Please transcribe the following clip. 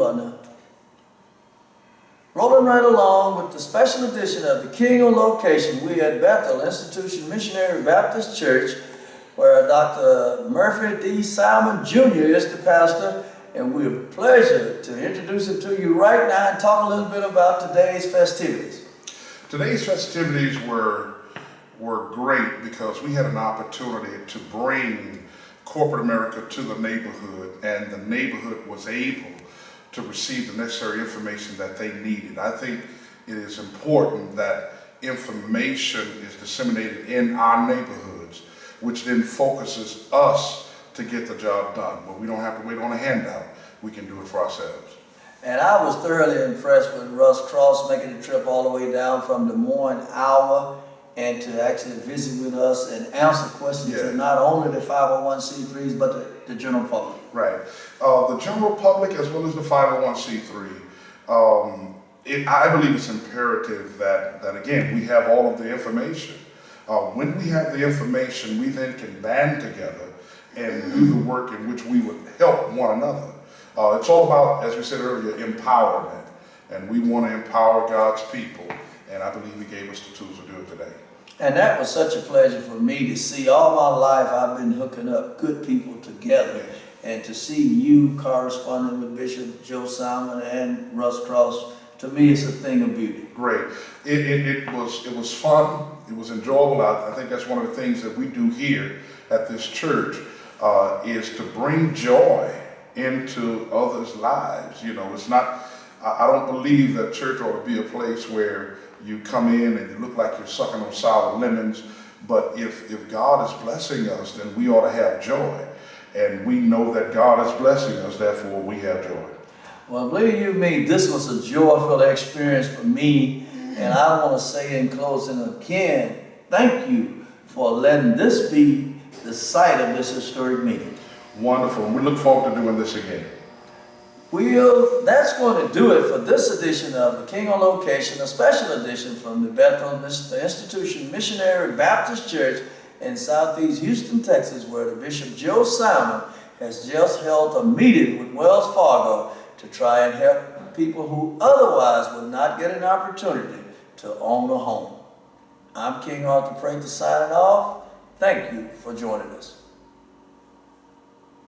you are now. Rolling right along with the special edition of the King on Location, we at Bethel Institution Missionary Baptist Church, where Dr. Murphy D. Simon Jr. is the pastor, and we have a pleasure to introduce him to you right now and talk a little bit about today's festivities. Today's festivities were great because we had an opportunity to bring corporate America to the neighborhood, and the neighborhood was able to receive the necessary information that they needed. I think it is important that information is disseminated in our neighborhoods, which then focuses us to get the job done. But we don't have to wait on a handout. We can do it for ourselves. And I was thoroughly impressed with Russ Cross making the trip all the way down from Des Moines, Iowa, and to actually visit with us and answer questions to not only the 501c3s, but the general public. Right. The general public as well as the 501c3. I believe it's imperative that again, we have all of the information. When we have the information, we then can band together and do the work in which we would help one another. It's all about, as we said earlier, empowerment. And we want to empower God's people. And I believe He gave us the tools to do it today. And that was such a pleasure for me to see. All my life I've been hooking up good people together. And to see you corresponding with Bishop Joe Simon and Russ Cross, to me it's a thing of beauty. Great. It was fun. It was enjoyable. I think that's one of the things that we do here at this church is to bring joy into others' lives. You know, it's not, I don't believe that church ought to be a place where you come in and you look like you're sucking on sour lemons. But if God is blessing us, then we ought to have joy. And we know that God is blessing us, therefore we have joy. Well, believe you me, this was a joyful experience for me. And I want to say in closing again, thank you for letting this be the site of this historic meeting. Wonderful. We look forward to doing this again. That's going to do it for this edition of the King on Location, a special edition from the Bethel Institution Missionary Baptist Church in Southeast Houston, Texas, where the Bishop Joe Simon has just held a meeting with Wells Fargo to try and help people who otherwise would not get an opportunity to own a home. I'm King Arthur Prather signing off. Thank you for joining us.